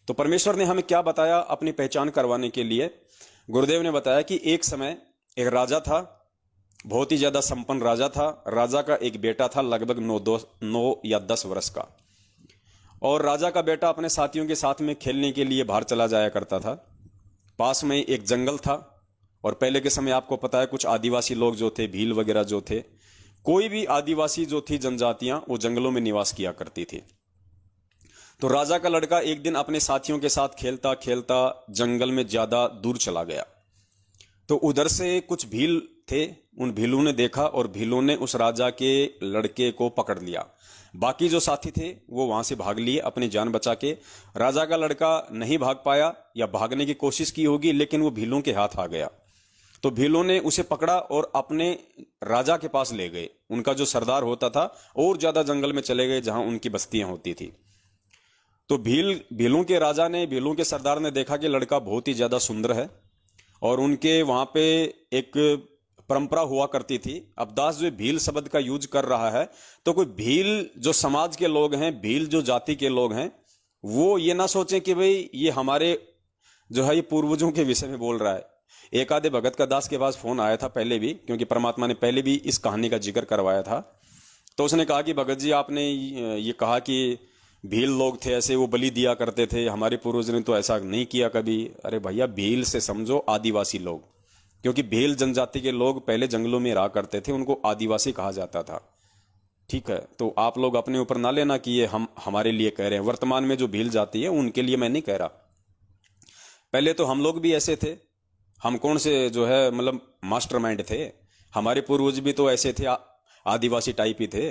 तो परमेश्वर ने हमें क्या बताया अपनी पहचान करवाने के लिए? गुरुदेव ने बताया कि एक समय एक राजा था, बहुत ही ज्यादा संपन्न राजा था। राजा का एक बेटा था लगभग 9 या 10 वर्ष का, और राजा का बेटा अपने साथियों के साथ में खेलने के लिए बाहर चला जाया करता था। पास में एक जंगल था, और पहले के समय आपको पता है कुछ आदिवासी लोग जो थे, भील वगैरह जो थे, कोई भी आदिवासी जो थी जनजातियां, वो जंगलों में निवास किया करती थी। तो राजा का लड़का एक दिन अपने साथियों के साथ खेलता खेलता जंगल में ज्यादा दूर चला गया। तो उधर से कुछ भील थे, उन भीलों ने देखा और भीलों ने उस राजा के लड़के को पकड़ लिया। बाकी जो साथी थे वो वहां से भाग लिए अपनी जान बचा के। राजा का लड़का नहीं भाग पाया, या भागने की कोशिश की होगी, लेकिन वो भीलों के हाथ आ गया। तो भीलों ने उसे पकड़ा और अपने राजा के पास ले गए। उनका जो सरदार होता था, और ज्यादा जंगल में चले गए जहां उनकी बस्तियां होती थी। तो भीलों के राजा ने, भीलों के सरदार ने देखा कि लड़का बहुत ही ज्यादा सुंदर है, और उनके वहां पे एक परंपरा हुआ करती थी। अब दास जो भील शब्द का यूज कर रहा है, तो कोई भील जो समाज के लोग हैं, भील जो जाति के लोग हैं, वो ये ना सोचें कि भाई ये हमारे जो है ये पूर्वजों के विषय में बोल रहा है। एक आधे भगत का दास के पास फोन आया था पहले भी, क्योंकि परमात्मा ने पहले भी इस कहानी का जिक्र करवाया था। तो उसने कहा कि भगत जी, आपने ये कहा कि भील लोग थे ऐसे, वो बलि दिया करते थे, हमारे पूर्वज ने तो ऐसा नहीं किया कभी। अरे भैया, भील से समझो आदिवासी लोग, क्योंकि भील जनजाति के लोग पहले जंगलों में रहा करते थे, उनको आदिवासी कहा जाता था। ठीक है, तो आप लोग अपने ऊपर ना लेना कि ये हम हमारे लिए कह रहे हैं। वर्तमान में जो भील जाति है उनके लिए मैं नहीं कह रहा, पहले तो हम लोग भी ऐसे थे। हम कौन से जो है मतलब मास्टरमाइंड थे, हमारे पूर्वज भी तो ऐसे थे, आदिवासी टाइप ही थे।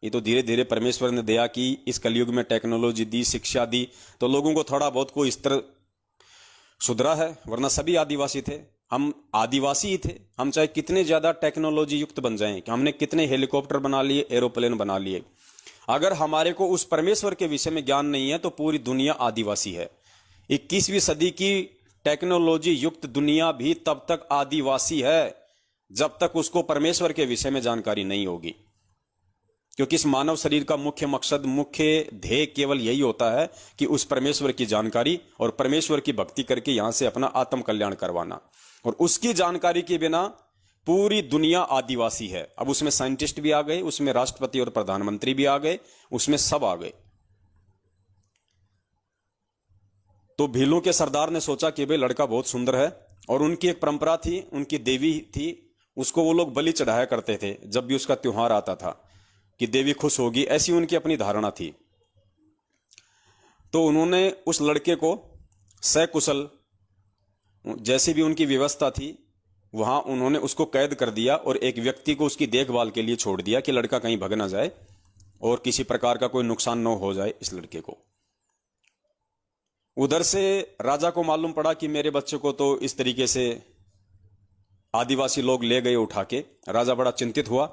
ये तो धीरे धीरे परमेश्वर ने दया की, इस कलयुग में टेक्नोलॉजी दी, शिक्षा दी, तो लोगों को थोड़ा बहुत कोई स्तर सुधरा है, वरना सभी आदिवासी थे। हम आदिवासी ही थे। हम चाहे कितने ज्यादा टेक्नोलॉजी युक्त बन जाएं, कि हमने कितने हेलीकॉप्टर बना लिए, एरोप्लेन बना लिए, अगर हमारे को उस परमेश्वर के विषय में ज्ञान नहीं है तो पूरी दुनिया आदिवासी है। 21वीं सदी की टेक्नोलॉजी युक्त दुनिया भी तब तक आदिवासी है जब तक उसको परमेश्वर के विषय में जानकारी नहीं होगी। क्योंकि इस मानव शरीर का मुख्य मकसद, मुख्य ध्येय केवल यही होता है कि उस परमेश्वर की जानकारी और परमेश्वर की भक्ति करके यहां से अपना आत्म कल्याण करवाना। और उसकी जानकारी के बिना पूरी दुनिया आदिवासी है। अब उसमें साइंटिस्ट भी आ गए, उसमें राष्ट्रपति और प्रधानमंत्री भी आ गए, उसमें सब आ गए। तो भीलों के सरदार ने सोचा कि भाई लड़का बहुत सुंदर है, और उनकी एक परंपरा थी, उनकी देवी थी, उसको वो लोग बलि चढ़ाया करते थे जब भी उसका त्योहार आता था, कि देवी खुश होगी, ऐसी उनकी अपनी धारणा थी। तो उन्होंने उस लड़के को सकुशल, जैसी भी उनकी व्यवस्था थी, वहां उन्होंने उसको कैद कर दिया और एक व्यक्ति को उसकी देखभाल के लिए छोड़ दिया कि लड़का कहीं भग ना जाए और किसी प्रकार का कोई नुकसान न हो जाए इस लड़के को। उधर से राजा को मालूम पड़ा कि मेरे बच्चे को तो इस तरीके से आदिवासी लोग ले गए उठा के। राजा बड़ा चिंतित हुआ।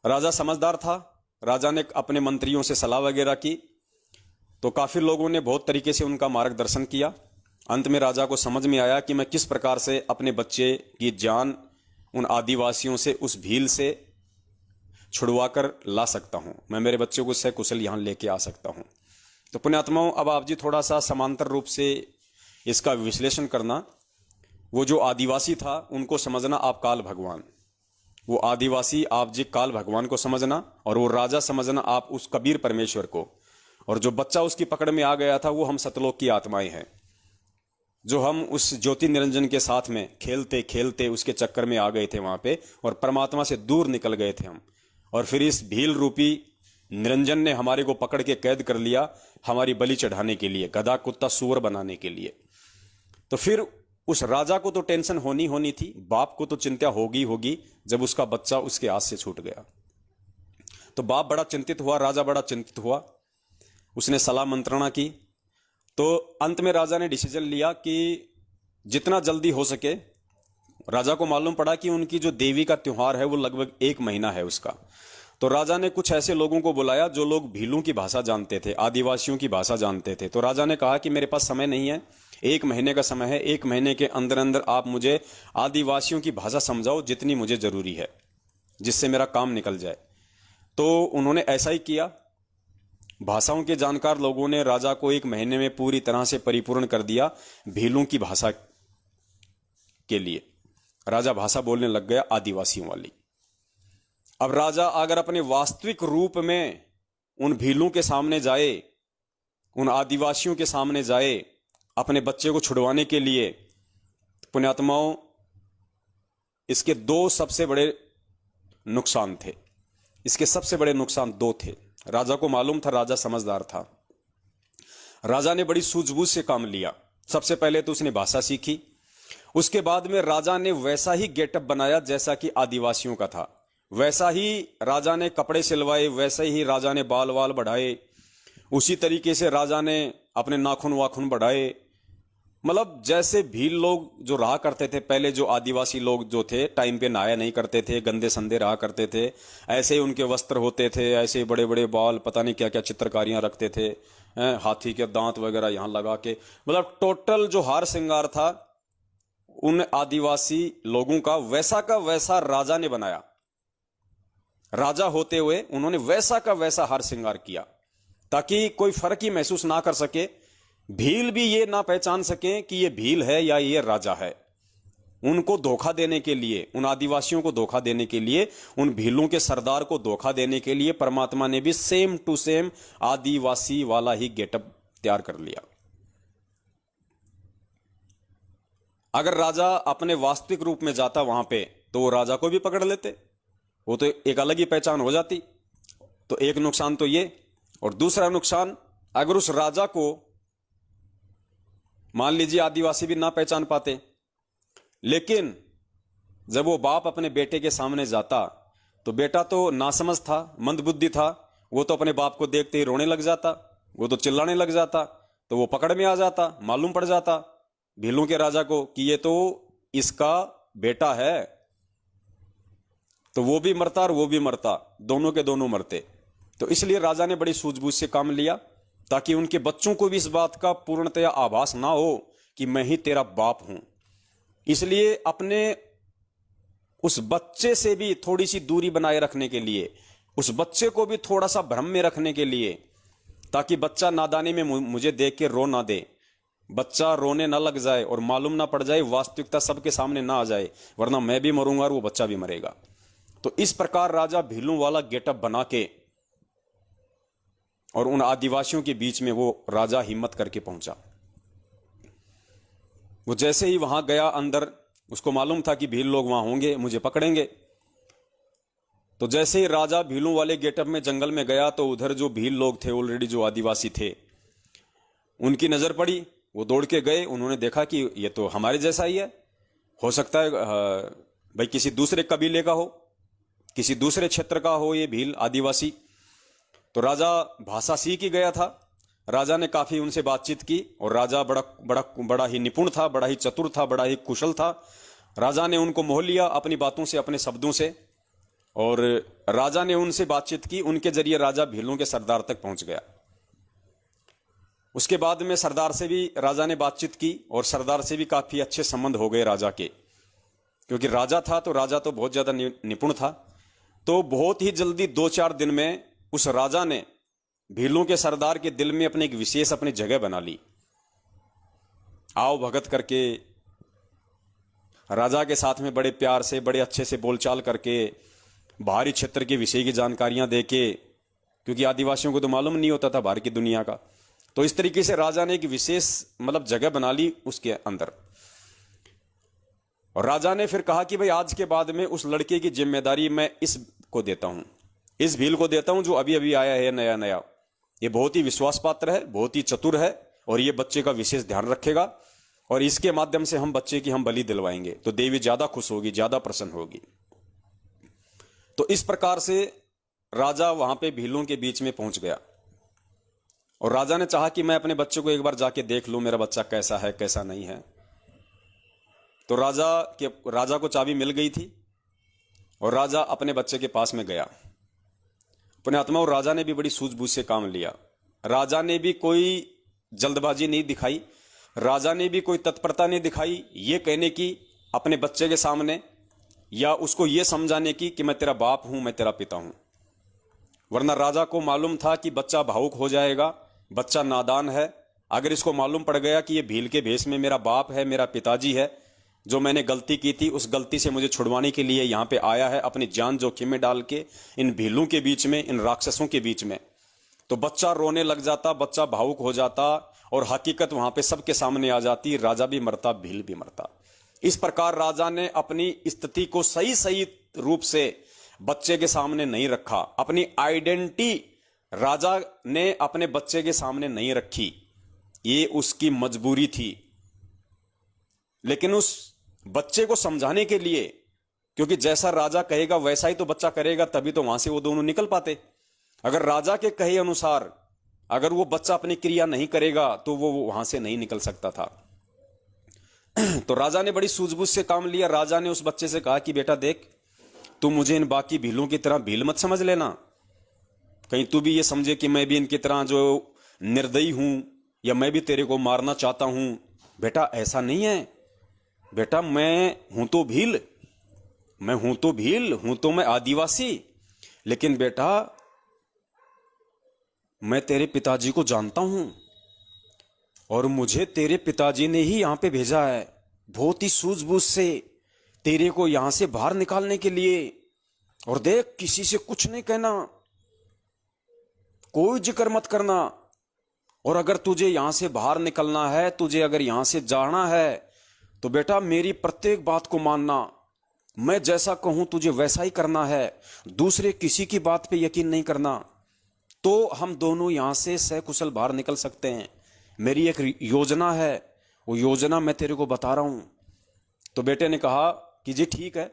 राजा समझदार था, राजा ने अपने मंत्रियों से सलाह वगैरह की, तो काफी लोगों ने बहुत तरीके से उनका मार्गदर्शन किया। अंत में राजा को समझ में आया कि मैं किस प्रकार से अपने बच्चे की जान उन आदिवासियों से, उस भील से छुड़वा कर ला सकता हूं। मैं मेरे बच्चे को सकुशल यहां लेके आ सकता हूं। तो पुण्यात्माओं, अब आप जी थोड़ा सा समांतर रूप से इसका विश्लेषण करना। वो जो आदिवासी था उनको समझना आप काल भगवान, वो आदिवासी आप जी काल भगवान को समझना, और वो राजा समझना आप उस कबीर परमेश्वर को, और जो बच्चा उसकी पकड़ में आ गया था वो हम सतलोक की आत्माएं हैं, जो हम उस ज्योति निरंजन के साथ में खेलते खेलते उसके चक्कर में आ गए थे वहां पे, और परमात्मा से दूर निकल गए थे हम। और फिर इस भील रूपी निरंजन ने हमारे को पकड़ के कैद कर लिया, हमारी बलि चढ़ाने के लिए, गधा कुत्ता सूअर बनाने के लिए। तो फिर उस राजा को तो टेंशन होनी थी, बाप को तो चिंता होगी जब उसका बच्चा उसके हाथ से छूट गया। तो बाप बड़ा चिंतित हुआ, राजा बड़ा चिंतित हुआ, उसने सलाह मंत्रणा की। तो अंत में राजा ने डिसीजन लिया कि जितना जल्दी हो सके, राजा को मालूम पड़ा कि उनकी जो देवी का त्योहार है वो लगभग 1 महीना है उसका। तो राजा ने कुछ ऐसे लोगों को बुलाया जो लोग भीलों की भाषा जानते थे, आदिवासियों की भाषा जानते थे। तो राजा ने कहा कि मेरे पास समय नहीं है, 1 महीने का समय है, 1 महीने के अंदर अंदर आप मुझे आदिवासियों की भाषा समझाओ जितनी मुझे जरूरी है, जिससे मेरा काम निकल जाए। तो उन्होंने ऐसा ही किया। भाषाओं के जानकार लोगों ने राजा को 1 महीने में पूरी तरह से परिपूर्ण कर दिया भीलों की भाषा के लिए। राजा भाषा बोलने लग गया आदिवासियों वाली। अब राजा अगर अपने वास्तविक रूप में उन भीलों के सामने जाए, उन आदिवासियों के सामने जाए अपने बच्चे को छुड़वाने के लिए, पुण्यात्माओं, इसके 2 सबसे बड़े नुकसान थे। इसके सबसे बड़े नुकसान 2 थे। राजा को मालूम था, राजा समझदार था। राजा ने बड़ी सूझबूझ से काम लिया। सबसे पहले तो उसने भाषा सीखी, उसके बाद में राजा ने वैसा ही गेटअप बनाया जैसा कि आदिवासियों का था। वैसा ही राजा ने कपड़े सिलवाए, वैसे ही राजा ने बाल वाल बढ़ाए, उसी तरीके से राजा ने अपने नाखून वाखून बढ़ाए। मतलब जैसे भील लोग जो रहा करते थे पहले, जो आदिवासी लोग जो थे टाइम पे नहाया नहीं करते थे, गंदे संदे रहा करते थे, ऐसे ही उनके वस्त्र होते थे, ऐसे बड़े बड़े बाल, पता नहीं क्या क्या चित्रकारियां रखते थे, हाथी के दांत वगैरह यहां लगा के, मतलब टोटल जो हार श्रृंगार था उन आदिवासी लोगों का वैसा राजा ने बनाया। राजा होते हुए उन्होंने वैसा का वैसा हार श्रृंगार किया ताकि कोई फर्क ही महसूस ना कर सके, भील भी ये ना पहचान सके कि ये भील है या ये राजा है। उनको धोखा देने के लिए, उन आदिवासियों को धोखा देने के लिए, उन भीलों के सरदार को धोखा देने के लिए परमात्मा ने भी सेम टू सेम आदिवासी वाला ही गेटअप तैयार कर लिया। अगर राजा अपने वास्तविक रूप में जाता वहां पे तो वो राजा को भी पकड़ लेते, वो तो एक अलग ही पहचान हो जाती। तो एक नुकसान तो ये, और दूसरा नुकसान, अगर उस राजा को मान लीजिए आदिवासी भी ना पहचान पाते, लेकिन जब वो बाप अपने बेटे के सामने जाता तो बेटा तो नासमझ था, मंदबुद्धि था, वो तो अपने बाप को देखते ही रोने लग जाता, वो तो चिल्लाने लग जाता, तो वो पकड़ में आ जाता, मालूम पड़ जाता भीलों के राजा को कि ये तो इसका बेटा है, तो वो भी मरता और वो भी मरता, दोनों के दोनों मरते। तो इसलिए राजा ने बड़ी सूझबूझ से काम लिया ताकि उनके बच्चों को भी इस बात का पूर्णतया आभास ना हो कि मैं ही तेरा बाप हूं। इसलिए अपने उस बच्चे से भी थोड़ी सी दूरी बनाए रखने के लिए, उस बच्चे को भी थोड़ा सा भ्रम में रखने के लिए, ताकि बच्चा नादानी में मुझे देख के रो ना दे, बच्चा रोने ना लग जाए और मालूम ना पड़ जाए, वास्तविकता सबके सामने ना आ जाए, वरना मैं भी मरूंगा और वो बच्चा भी मरेगा। तो इस प्रकार राजा भीलों वाला गेटअप बना के और उन आदिवासियों के बीच में वो राजा हिम्मत करके पहुंचा। वो जैसे ही वहां गया अंदर, उसको मालूम था कि भील लोग वहां होंगे, मुझे पकड़ेंगे। तो जैसे ही राजा भीलों वाले गेटअप में जंगल में गया तो उधर जो भील लोग थे ऑलरेडी, जो आदिवासी थे, उनकी नजर पड़ी। वो दौड़ के गए, उन्होंने देखा कि ये तो हमारे जैसा ही है, हो सकता है भाई किसी दूसरे कबीले का हो, किसी दूसरे क्षेत्र का हो ये भील आदिवासी। तो राजा भाषा सीख ही गया था, राजा ने काफी उनसे बातचीत की और राजा बड़ा ही निपुण था, बड़ा ही चतुर था, बड़ा ही कुशल था। राजा ने उनको मोह लिया अपनी बातों से, अपने शब्दों से, और राजा ने उनसे बातचीत की। उनके जरिए राजा भीलों के सरदार तक पहुंच गया। उसके बाद में सरदार से भी राजा ने बातचीत की और सरदार से भी काफी अच्छे संबंध हो गए राजा के, क्योंकि राजा था तो राजा तो बहुत ज्यादा निपुण था। तो बहुत ही जल्दी 2-4 दिन में उस राजा ने भीलों के सरदार के दिल में अपनी एक विशेष अपनी जगह बना ली। आओ भगत करके राजा के साथ में बड़े प्यार से, बड़े अच्छे से बोलचाल करके, बाहरी क्षेत्र के विषय की जानकारियां देके, क्योंकि आदिवासियों को तो मालूम नहीं होता था बाहर की दुनिया का। तो इस तरीके से राजा ने एक विशेष मतलब जगह बना ली उसके अंदर। और राजा ने फिर कहा कि भाई आज के बाद में उस लड़के की जिम्मेदारी मैं इसको देता हूं, इस भील को देता हूं जो अभी अभी आया है नया नया। ये बहुत ही विश्वास पात्र है, बहुत ही चतुर है, और ये बच्चे का विशेष ध्यान रखेगा, और इसके माध्यम से हम बच्चे की हम बलि दिलवाएंगे तो देवी ज्यादा खुश होगी, ज्यादा प्रसन्न होगी। तो इस प्रकार से राजा वहां पे भीलों के बीच में पहुंच गया और राजा ने चाहा कि मैं अपने बच्चे को एक बार जाके देख लूं, मेरा बच्चा कैसा है कैसा नहीं है। तो राजा को चाबी मिल गई थी और राजा अपने बच्चे के पास में गया। पुण्यात्मा, और राजा ने भी बड़ी सूझबूझ से काम लिया। राजा ने भी कोई जल्दबाजी नहीं दिखाई, राजा ने भी कोई तत्परता नहीं दिखाई ये कहने की अपने बच्चे के सामने, या उसको ये समझाने की कि मैं तेरा बाप हूं, मैं तेरा पिता हूं। वरना राजा को मालूम था कि बच्चा भावुक हो जाएगा, बच्चा नादान है। अगर इसको मालूम पड़ गया कि ये भील के भेष में मेरा बाप है, मेरा पिताजी है, जो मैंने गलती की थी उस गलती से मुझे छुड़वाने के लिए यहाँ पे आया है, अपनी जान जोखिम में डाल के इन भीलों के बीच में, इन राक्षसों के बीच में, तो बच्चा रोने लग जाता, बच्चा भावुक हो जाता और हकीकत वहां पे सबके सामने आ जाती, राजा भी मरता, भील भी मरता। इस प्रकार राजा ने अपनी स्थिति को सही सही रूप से बच्चे के सामने नहीं रखा, अपनी आइडेंटिटी राजा ने अपने बच्चे के सामने नहीं रखी, ये उसकी मजबूरी थी। लेकिन उस बच्चे को समझाने के लिए, क्योंकि जैसा राजा कहेगा वैसा ही तो बच्चा करेगा, तभी तो वहां से वो दोनों निकल पाते। अगर राजा के कहे अनुसार अगर वो बच्चा अपनी क्रिया नहीं करेगा तो वो वहां से नहीं निकल सकता था। तो राजा ने बड़ी सूझबूझ से काम लिया। राजा ने उस बच्चे से कहा कि बेटा देख, तू मुझे इन बाकी भीलों की तरह भील मत समझ लेना, कहीं तू भी ये समझे कि मैं भी इनकी तरह जो निर्दयी हूं या मैं भी तेरे को मारना चाहता हूं। बेटा ऐसा नहीं है बेटा, मैं हूं तो भील, हूं तो मैं आदिवासी, लेकिन बेटा मैं तेरे पिताजी को जानता हूं और मुझे तेरे पिताजी ने ही यहां पे भेजा है, बहुत ही सूझबूझ से तेरे को यहां से बाहर निकालने के लिए। और देख, किसी से कुछ नहीं कहना, कोई जिक्र मत करना, और अगर तुझे यहां से बाहर निकलना है, तुझे अगर यहां से जाना है, तो बेटा मेरी प्रत्येक बात को मानना, मैं जैसा कहूं तुझे वैसा ही करना है, दूसरे किसी की बात पे यकीन नहीं करना, तो हम दोनों यहां से सकुशल बाहर निकल सकते हैं। मेरी एक योजना है, वो योजना मैं तेरे को बता रहा हूं। तो बेटे ने कहा कि जी ठीक है,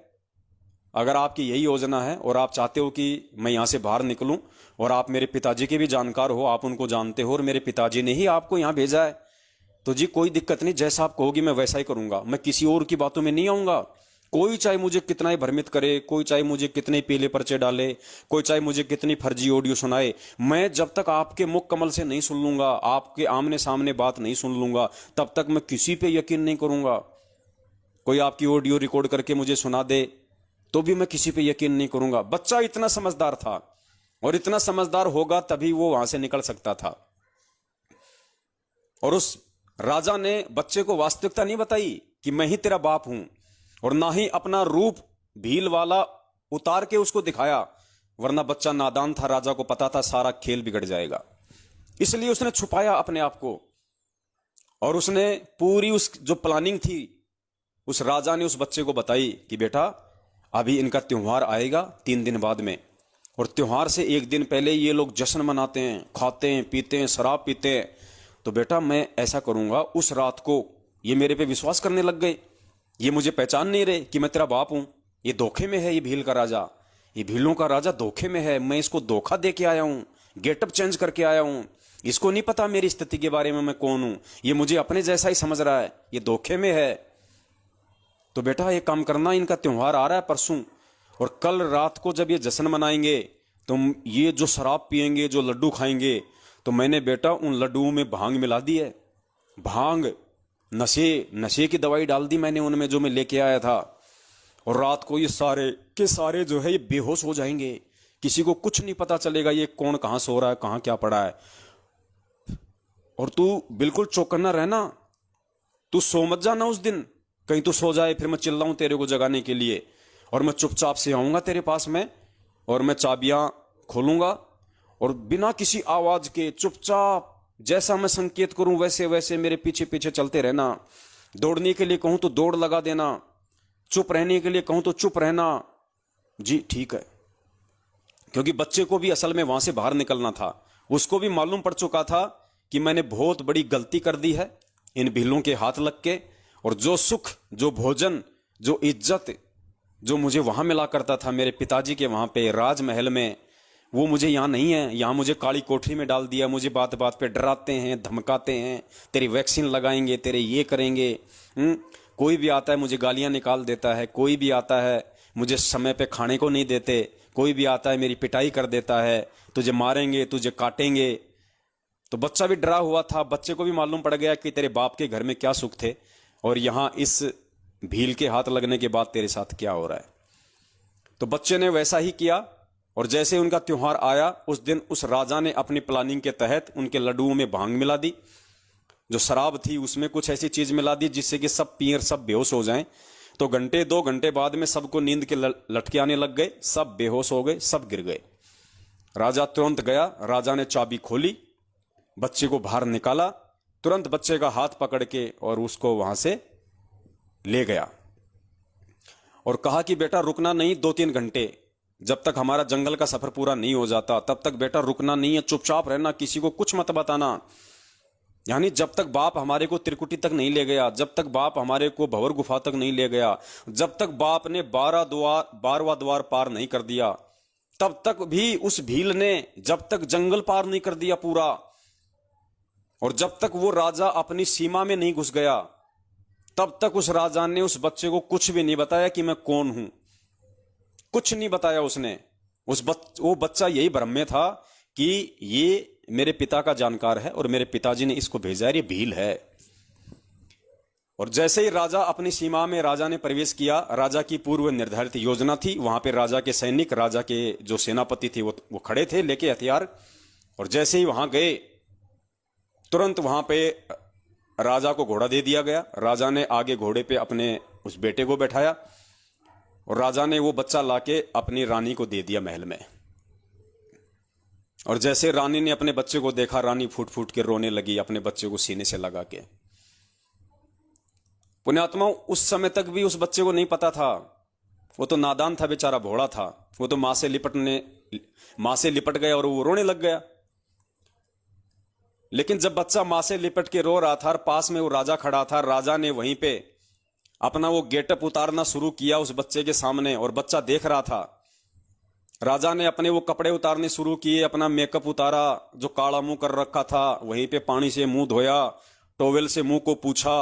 अगर आपकी यही योजना है और आप चाहते हो कि मैं यहां से बाहर निकलूं, और आप मेरे पिताजी के भी जानकार हो, आप उनको जानते हो और मेरे पिताजी ने ही आपको यहां भेजा है, तो जी कोई दिक्कत नहीं, जैसा आप कहोगी मैं वैसा ही करूंगा। मैं किसी और की बातों में नहीं आऊंगा। कोई चाहे मुझे कितना ही भ्रमित करे, कोई चाहे मुझे कितने पीले पर्चे डाले, कोई चाहे मुझे कितनी फर्जी ऑडियो सुनाए, मैं जब तक आपके मुख कमल से नहीं सुन लूंगा, आपके आमने सामने बात नहीं सुन लूंगा, तब तक मैं किसी पे यकीन नहीं करूंगा। कोई आपकी ऑडियो रिकॉर्ड करके मुझे सुना दे तो भी मैं किसी पे यकीन नहीं करूंगा। बच्चा इतना समझदार था, और इतना समझदार होगा तभी वो वहां से निकल सकता था। और उस राजा ने बच्चे को वास्तविकता नहीं बताई कि मैं ही तेरा बाप हूं, और ना ही अपना रूप भील वाला उतार के उसको दिखाया, वरना बच्चा नादान था, राजा को पता था सारा खेल बिगड़ जाएगा, इसलिए उसने छुपाया अपने आप को। और उसने पूरी उस जो प्लानिंग थी उस राजा ने उस बच्चे को बताई कि बेटा अभी इनका त्योहार आएगा 3 दिन बाद में, और त्योहार से 1 दिन पहले ये लोग जश्न मनाते हैं, खाते हैं, पीते हैं, शराब पीते हैं। तो बेटा मैं ऐसा करूंगा, उस रात को ये मेरे पे विश्वास करने लग गए, ये मुझे पहचान नहीं रहे कि मैं तेरा बाप हूं। ये धोखे में है, ये भील का राजा, ये भीलों का राजा धोखे में है। मैं इसको धोखा दे के आया हूं, गेटअप चेंज करके आया हूं, इसको नहीं पता मेरी स्थिति के बारे में, मैं कौन हूं। ये मुझे अपने जैसा ही समझ रहा है, ये धोखे में है। तो बेटा एक काम करना, इनका त्योहार आ रहा है परसों, और कल रात को जब ये जश्न मनाएंगे तो ये जो शराब पिएंगे, जो लड्डू खाएंगे, तो मैंने बेटा उन लड्डुओं में भांग मिला दी है, भांग, नशे की दवाई डाल दी मैंने उनमें जो मैं लेके आया था। और रात को ये सारे के सारे जो है ये बेहोश हो जाएंगे, किसी को कुछ नहीं पता चलेगा ये कौन कहां सो रहा है, कहां क्या पड़ा है। और तू बिल्कुल चौकन्ना रहना, तू सो मत जाना उस दिन, कहीं तू सो जाए फिर मैं चिल्लाऊं तेरे को जगाने के लिए, और मैं चुपचाप से आऊंगा तेरे पास में, और मैं चाबियां खोलूंगा, और बिना किसी आवाज के चुपचाप जैसा मैं संकेत करूं वैसे वैसे मेरे पीछे पीछे चलते रहना। दौड़ने के लिए कहूं तो दौड़ लगा देना, चुप रहने के लिए कहूं तो चुप रहना। जी ठीक है, क्योंकि बच्चे को भी असल में वहां से बाहर निकलना था, उसको भी मालूम पड़ चुका था कि मैंने बहुत बड़ी गलती कर दी है इन भीलों के हाथ लग के, और जो सुख, जो भोजन, जो इज्जत जो मुझे वहां मिला करता था मेरे पिताजी के वहां पे राजमहल में, वो मुझे यहाँ नहीं है। यहाँ मुझे काली कोठरी में डाल दिया, मुझे बात बात पे डराते हैं, धमकाते हैं, तेरी वैक्सीन लगाएंगे, तेरे ये करेंगे। कोई भी आता है मुझे गालियां निकाल देता है, कोई भी आता है मुझे समय पे खाने को नहीं देते, कोई भी आता है मेरी पिटाई कर देता है, तुझे मारेंगे, तुझे काटेंगे। तो बच्चा भी डरा हुआ था, बच्चे को भी मालूम पड़ गया कि तेरे बाप के घर में क्या सुख थे, और यहां इस भील के हाथ लगने के बाद तेरे साथ क्या हो रहा है। तो बच्चे ने वैसा ही किया, और जैसे उनका त्योहार आया, उस दिन उस राजा ने अपनी प्लानिंग के तहत उनके लड्डुओं में भांग मिला दी, जो शराब थी उसमें कुछ ऐसी चीज मिला दी जिससे कि सब पिए, सब बेहोश हो जाएं। तो घंटे 2 घंटे बाद में सबको नींद के लटके आने लग गए, सब बेहोश हो गए, सब गिर गए। राजा तुरंत गया, राजा ने चाबी खोली, बच्चे को बाहर निकाला, तुरंत बच्चे का हाथ पकड़ के और उसको वहां से ले गया और कहा कि बेटा रुकना नहीं, 2-3 घंटे, जब तक हमारा जंगल का सफर पूरा नहीं हो जाता तब तक बेटा रुकना नहीं है, चुपचाप रहना, किसी को कुछ मत बताना। यानी जब तक बाप हमारे को त्रिकुटी तक नहीं ले गया, जब तक बाप हमारे को भंवर गुफा तक नहीं ले गया, जब तक बाप ने 12वां द्वार पार नहीं कर दिया, तब तक भी उस भील ने जब तक जंगल पार नहीं कर दिया पूरा, और जब तक वो राजा अपनी सीमा में नहीं घुस गया, तब तक उस राजा ने उस बच्चे को कुछ भी नहीं बताया कि मैं कौन हूं, कुछ नहीं बताया उसने। वो बच्चा यही भ्रम में था कि ये मेरे पिता का जानकार है और मेरे पिताजी ने इसको भेजा है, ये भील है। और जैसे ही राजा अपनी सीमा में राजा ने प्रवेश किया, राजा की पूर्व निर्धारित योजना थी, वहां पे राजा के सैनिक, राजा के जो सेनापति थे वो खड़े थे लेके हथियार, और जैसे ही वहां गए तुरंत वहां पे राजा को घोड़ा दे दिया गया। राजा ने आगे घोड़े पे अपने उस बेटे को बैठाया और राजा ने वो बच्चा लाके अपनी रानी को दे दिया महल में। और जैसे रानी ने अपने बच्चे को देखा, रानी फूट फूट के रोने लगी, अपने बच्चे को सीने से लगा के। पुण्यात्मा, उस समय तक भी उस बच्चे को नहीं पता था, वो तो नादान था बेचारा, भोला था, वो तो मां से लिपट गया और वो रोने लग गया। लेकिन जब बच्चा मां से लिपट के रो रहा था और पास में वो राजा खड़ा था, राजा ने वहीं पे अपना वो गेटअप उतारना शुरू किया उस बच्चे के सामने, और बच्चा देख रहा था। राजा ने अपने वो कपड़े उतारने शुरू किए, अपना मेकअप उतारा, जो काला मुंह कर रखा था वहीं पे पानी से मुंह धोया, टॉवेल से मुंह को पूछा,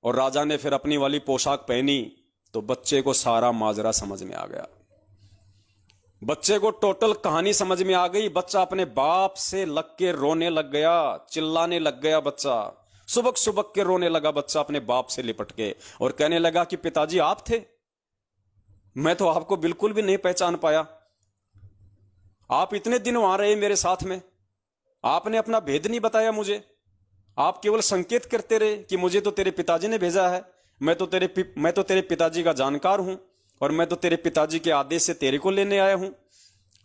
और राजा ने फिर अपनी वाली पोशाक पहनी। तो बच्चे को सारा माजरा समझ में आ गया, बच्चे को टोटल कहानी समझ में आ गई। बच्चा अपने बाप से लग के रोने लग गया, चिल्लाने लग गया बच्चा, सुबक सुबक के रोने लगा बच्चा अपने बाप से लिपट के, और कहने लगा कि पिताजी आप थे, मैं तो आपको बिल्कुल भी नहीं पहचान पाया, आप इतने दिन वहां रहे मेरे साथ में, आपने अपना भेद नहीं बताया मुझे, आप केवल संकेत करते रहे कि मुझे तो तेरे पिताजी ने भेजा है, मैं तो तेरे पिताजी का जानकार हूं, और मैं तो तेरे पिताजी के आदेश से तेरे को लेने आया हूं।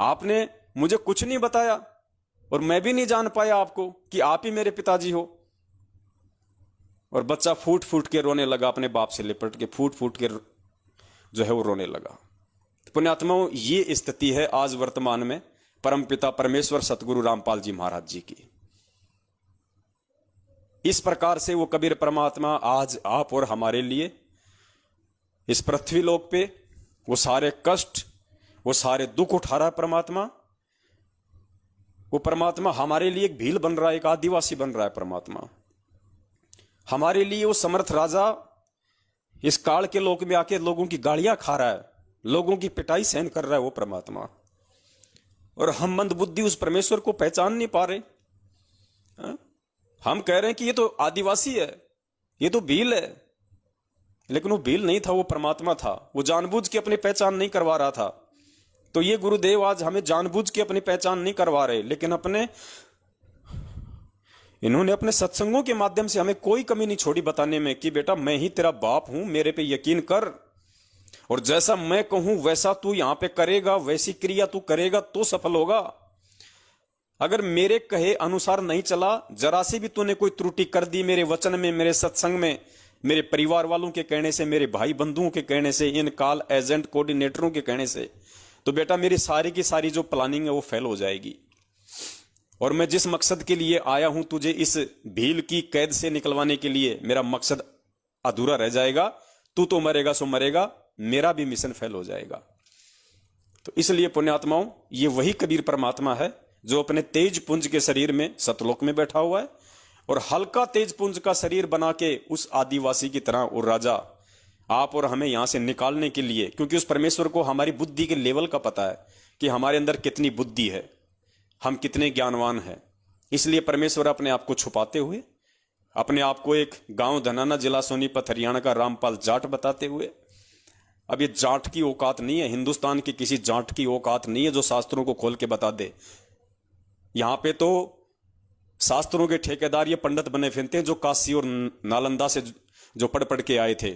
आपने मुझे कुछ नहीं बताया और मैं भी नहीं जान पाया आपको कि आप ही मेरे पिताजी हो। और बच्चा फूट फूट के रोने लगा, अपने बाप से लिपट के फूट फूट के जो है वो रोने लगा। पुण्यात्माओं, ये स्थिति है आज वर्तमान में परमपिता परमेश्वर सतगुरु रामपाल जी महाराज जी की। इस प्रकार से वो कबीर परमात्मा आज आप और हमारे लिए इस पृथ्वी लोक पे वो सारे कष्ट, वो सारे दुख उठा रहा है परमात्मा। वो परमात्मा हमारे लिए एक भील बन रहा है, एक आदिवासी बन रहा है परमात्मा। हमारे लिए वो समर्थ राजा इस काल के लोक में आके लोगों की गालियां खा रहा है, लोगों की पिटाई सहन कर रहा है वो परमात्मा। और हम मंदबुद्धि उस परमेश्वर को पहचान नहीं पा रहे। हम कह रहे हैं कि ये तो आदिवासी है, ये तो भील है, लेकिन वो भील नहीं था, वो परमात्मा था। वो जानबूझ के अपनी पहचान नहीं करवा रहा था। तो ये गुरुदेव आज हमें जानबूझ के अपनी पहचान नहीं करवा रहे, लेकिन इन्होंने अपने सत्संगों के माध्यम से हमें कोई कमी नहीं छोड़ी बताने में कि बेटा मैं ही तेरा बाप हूं, मेरे पे यकीन कर, और जैसा मैं कहूं वैसा तू यहां पे करेगा, वैसी क्रिया तू करेगा तो सफल होगा। अगर मेरे कहे अनुसार नहीं चला, जरा से भी तूने कोई त्रुटि कर दी मेरे वचन में, मेरे सत्संग में, मेरे परिवार वालों के कहने से, मेरे भाई बंधुओं के कहने से, इन कॉल एजेंट कोऑर्डिनेटरों के कहने से, तो बेटा मेरी सारी की सारी जो प्लानिंग है वो फेल हो जाएगी। और मैं जिस मकसद के लिए आया हूं तुझे इस भील की कैद से निकलवाने के लिए, मेरा मकसद अधूरा रह जाएगा। तू तो मरेगा सो मरेगा, मेरा भी मिशन फेल हो जाएगा। तो इसलिए पुण्यात्माओं, ये वही कबीर परमात्मा है जो अपने तेज पुंज के शरीर में सतलोक में बैठा हुआ है, और हल्का तेज पुंज का शरीर बना के उस आदिवासी की तरह वो राजा आप और हमें यहां से निकालने के लिए, क्योंकि उस परमेश्वर को हमारी बुद्धि के लेवल का पता है कि हमारे अंदर कितनी बुद्धि है, हम कितने ज्ञानवान हैं। इसलिए परमेश्वर अपने आप को छुपाते हुए, अपने आप को एक गांव धनाना, जिला सोनीपत, हरियाणा का रामपाल जाट बताते हुए अब ये जाट की औकात नहीं है, हिंदुस्तान की किसी जाट की औकात नहीं है जो शास्त्रों को खोल के बता दे। यहां पे तो शास्त्रों के ठेकेदार ये पंडित बने फिरते हैं जो काशी और नालंदा से जो पढ़ पढ़ के आए थे,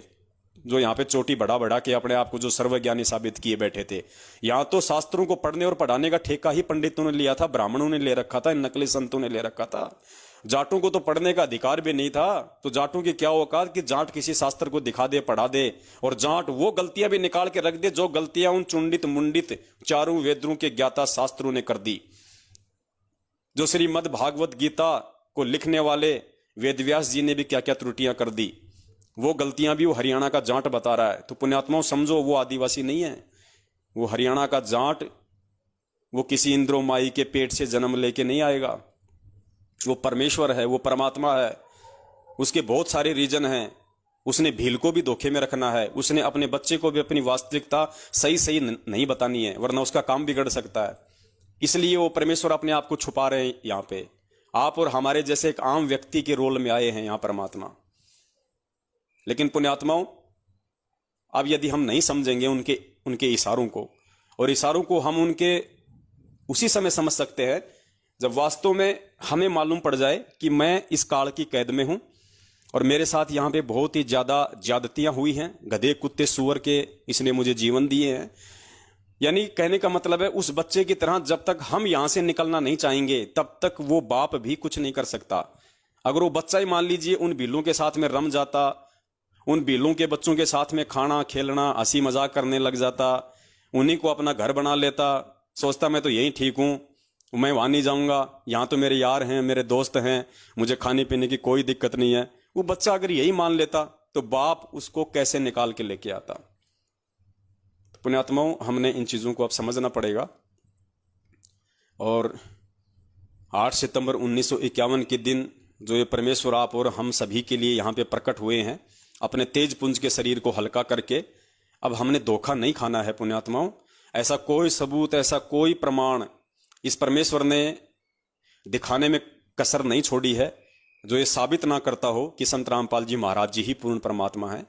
जो यहाँ पे चोटी बढ़ा बढ़ा के अपने आप को जो सर्वज्ञानी साबित किए बैठे थे। यहाँ तो शास्त्रों को पढ़ने और पढ़ाने का ठेका ही पंडितों ने लिया था, ब्राह्मणों ने ले रखा था, इन नकली संतों ने ले रखा था। जाटों को तो पढ़ने का अधिकार भी नहीं था। तो जाटों की क्या औकात कि जाट किसी शास्त्र को दिखा दे, पढ़ा दे, और जाट वो गलतियां भी निकाल के रख दे जो गलतियां उन चुंडित मुंडित चारों वेदों के ज्ञाता शास्त्रों ने कर दी। जो श्रीमद् भागवत गीता को लिखने वाले वेदव्यास जी ने भी क्या क्या त्रुटियां कर दी, वो गलतियां भी वो हरियाणा का जाट बता रहा है। तो पुण्यात्माओं समझो, वो आदिवासी नहीं है, वो हरियाणा का जाट, वो किसी इंद्रो माई के पेट से जन्म लेके नहीं आएगा। वो परमेश्वर है, वो परमात्मा है, उसके बहुत सारे रीजन हैं। उसने भील को भी धोखे में रखना है, उसने अपने बच्चे को भी अपनी वास्तविकता सही सही नहीं बतानी है, वरना उसका काम बिगड़ सकता है। इसलिए वो परमेश्वर अपने आप को छुपा रहे हैं। यहाँ पे आप और हमारे जैसे एक आम व्यक्ति के रोल में आए हैं यहाँ परमात्मा। लेकिन पुण्यात्माओं, अब यदि हम नहीं समझेंगे उनके इशारों को, और इशारों को हम उनके उसी समय समझ सकते हैं जब वास्तव में हमें मालूम पड़ जाए कि मैं इस काल की कैद में हूं और मेरे साथ यहां पे बहुत ही ज्यादा ज्यादतियां हुई हैं, गधे कुत्ते सुअर के इसने मुझे जीवन दिए हैं। यानी कहने का मतलब है, उस बच्चे की तरह जब तक हम यहां से निकलना नहीं चाहेंगे तब तक वो बाप भी कुछ नहीं कर सकता। अगर वो बच्चा ही मान लीजिए उन भीलों के साथ में रम जाता, उन भीलों के बच्चों के साथ में खाना खेलना हंसी मजाक करने लग जाता, उन्हीं को अपना घर बना लेता, सोचता मैं तो यही ठीक हूं, मैं वहां नहीं जाऊंगा, यहां तो मेरे यार हैं, मेरे दोस्त हैं, मुझे खाने पीने की कोई दिक्कत नहीं है, वो बच्चा अगर यही मान लेता तो बाप उसको कैसे निकाल के लेके आता। तो पुण्यात्माओं, हमने इन चीजों को अब समझना पड़ेगा। और 8 सितंबर 1951 के दिन जो ये परमेश्वर आप और हम सभी के लिए यहाँ पे प्रकट हुए हैं, अपने तेज पुंज के शरीर को हल्का करके, अब हमने धोखा नहीं खाना है पुण्यात्माओं। ऐसा कोई सबूत, ऐसा कोई प्रमाण इस परमेश्वर ने दिखाने में कसर नहीं छोड़ी है जो ये साबित ना करता हो कि संत रामपाल जी महाराज जी ही पूर्ण परमात्मा है।